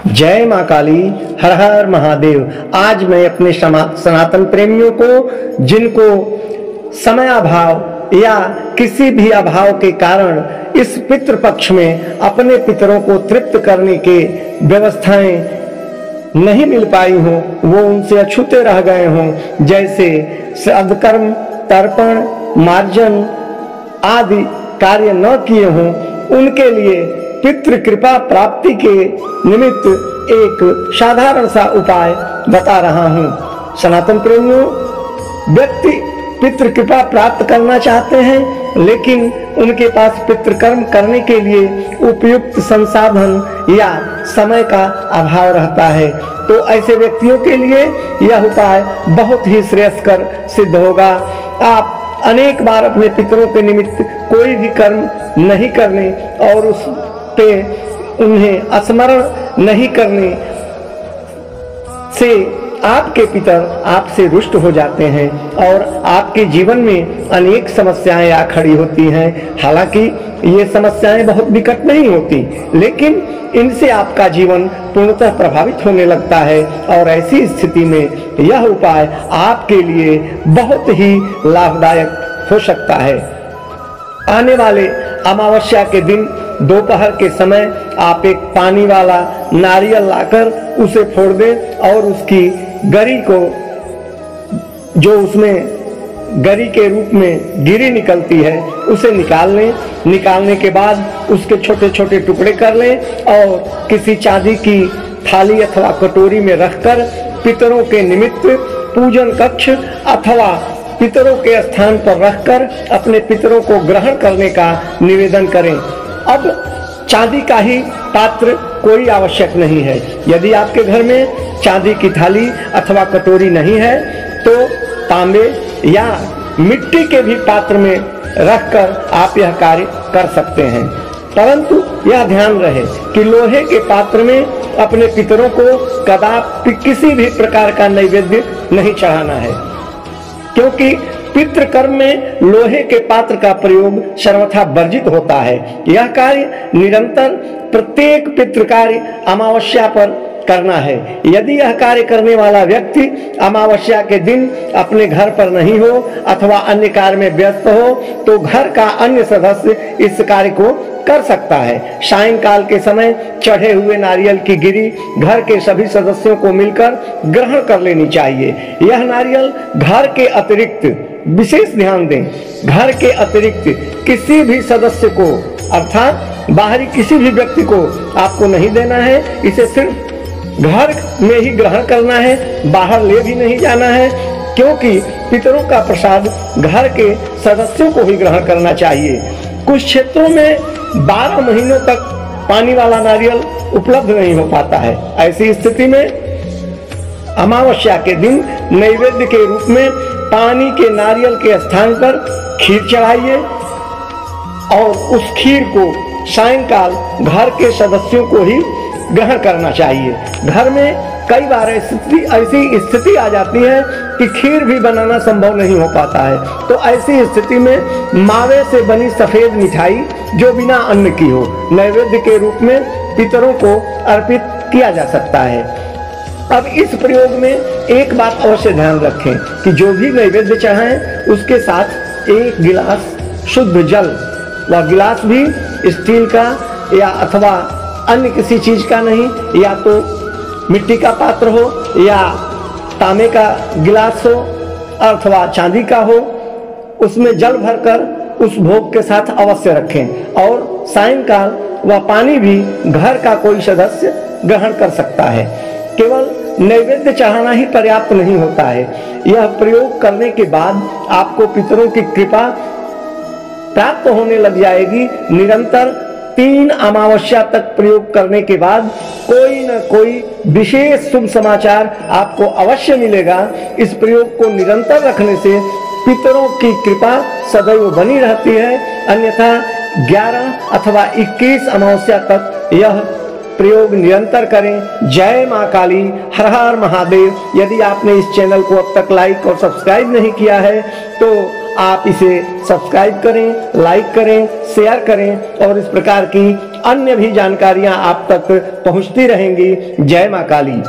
जय माँ काली, हर हर महादेव। आज मैं अपने सनातन प्रेमियों को, जिनको समय अभाव या किसी भी अभाव के कारण इस पितृ पक्ष में अपने पितरों को तृप्त करने के व्यवस्थाएं नहीं मिल पाई हों, वो उनसे अछूते रह गए हों, जैसे श्राद्ध कर्म, तर्पण, मार्जन आदि कार्य न किए हों, उनके लिए पितृ कृपा प्राप्ति के निमित्त एक साधारण सा उपाय बता रहा हूँ। सनातन प्रेमियों, व्यक्ति पितृ कृपा प्राप्त करना चाहते हैं, लेकिन उनके पास पितृकर्म करने के लिए उपयुक्त संसाधन या समय का अभाव रहता है, तो ऐसे व्यक्तियों के लिए यह उपाय बहुत ही श्रेयस्कर सिद्ध होगा। आप अनेक बार अपने पितरों के निमित्त कोई भी कर्म नहीं करने और उस पे उन्हें स्मरण नहीं करने से आपके पितर आपसे रुष्ट हो जाते हैं और आपके जीवन में अनेक समस्याएं आ खड़ी होती हैं। हालांकि ये समस्याएं बहुत विकट नहीं होती, लेकिन इनसे आपका जीवन पूर्णतः प्रभावित होने लगता है और ऐसी स्थिति में यह उपाय आपके लिए बहुत ही लाभदायक हो सकता है। आने वाले अमावस्या के दिन दोपहर के समय आप एक पानी वाला नारियल लाकर उसे फोड़ दें और उसकी गरी को, जो उसमें गरी के रूप में गिरी निकलती है, उसे निकाल लें। निकालने के बाद उसके छोटे छोटे टुकड़े कर लें और किसी चांदी की थाली अथवा कटोरी में रखकर पितरों के निमित्त पूजन कक्ष अथवा पितरों के स्थान पर रखकर अपने पितरों को ग्रहण करने का निवेदन करें। अब चांदी का ही पात्र कोई आवश्यक नहीं है। यदि आपके घर में चांदी की थाली अथवा कटोरी नहीं है, तो तांबे या मिट्टी के भी पात्र में रखकर आप यह कार्य कर सकते हैं। परंतु यह ध्यान रहे कि लोहे के पात्र में अपने पितरों को कदापि किसी भी प्रकार का नैवेद्य नहीं चढ़ाना है, क्योंकि पितृकर्म में लोहे के पात्र का प्रयोग सर्वथा वर्जित होता है। यह कार्य निरंतर प्रत्येक पितृ कार्य अमावस्या पर करना है। यदि यह कार्य करने वाला व्यक्ति अमावस्या के दिन अपने घर पर नहीं हो अथवा अन्य कार्य में व्यस्त हो, तो घर का अन्य सदस्य इस कार्य को कर सकता है। सायंकाल के समय चढ़े हुए नारियल की गिरी घर के सभी सदस्यों को मिलकर ग्रहण कर लेनी चाहिए। यह नारियल घर के अतिरिक्त, विशेष ध्यान दें, घर के अतिरिक्त किसी भी सदस्य को अर्थात बाहरी किसी भी व्यक्ति को आपको नहीं देना है। इसे सिर्फ घर में ही ग्रहण करना है, बाहर ले भी नहीं जाना है, क्योंकि पितरों का प्रसाद घर के सदस्यों को ही ग्रहण करना चाहिए। कुछ क्षेत्रों में 12 महीनों तक पानी वाला नारियल उपलब्ध नहीं हो पाता है। ऐसी स्थिति में अमावस्या के दिन नैवेद्य के रूप में पानी के नारियल के स्थान पर खीर चढ़ाइए और उस खीर को सायंकाल घर के सदस्यों को ही ग्रहण करना चाहिए। घर में कई बार ऐसी स्थिति आ जाती है कि खीर भी बनाना संभव नहीं हो पाता है, तो ऐसी स्थिति में मावे से बनी सफेद मिठाई जो बिना अन्न की हो, नैवेद्य के रूप में पितरों को अर्पित किया जा सकता है। अब इस प्रयोग में एक बात अवश्य ध्यान रखें कि जो भी नैवेद्य चढ़ाएं उसके साथ एक गिलास शुद्ध जल, वह गिलास भी स्टील का या अथवा अन्य किसी चीज का नहीं, या तो मिट्टी का पात्र हो या तांबे का गिलास हो अथवा चांदी का हो, उसमें जल भरकर उस भोग के साथ अवश्य रखें और सायंकाल वह पानी भी घर का कोई सदस्य ग्रहण कर सकता है। केवल नैवेद्य चढ़ाना ही पर्याप्त नहीं होता है। यह प्रयोग करने के बाद आपको पितरों की कृपा प्राप्त होने लग जाएगी। निरंतर 3 अमावस्या तक प्रयोग करने के बाद कोई न कोई विशेष शुभ समाचार आपको अवश्य मिलेगा। इस प्रयोग को निरंतर रखने से पितरों की कृपा सदैव बनी रहती है। अन्यथा 11 अथवा 21 अमावस्या तक यह प्रयोग निरंतर करें। जय माँ काली, हर हर महादेव। यदि आपने इस चैनल को अब तक लाइक और सब्सक्राइब नहीं किया है, तो आप इसे सब्सक्राइब करें, लाइक करें, शेयर करें और इस प्रकार की अन्य भी जानकारियां आप तक पहुंचती रहेंगी। जय मां काली।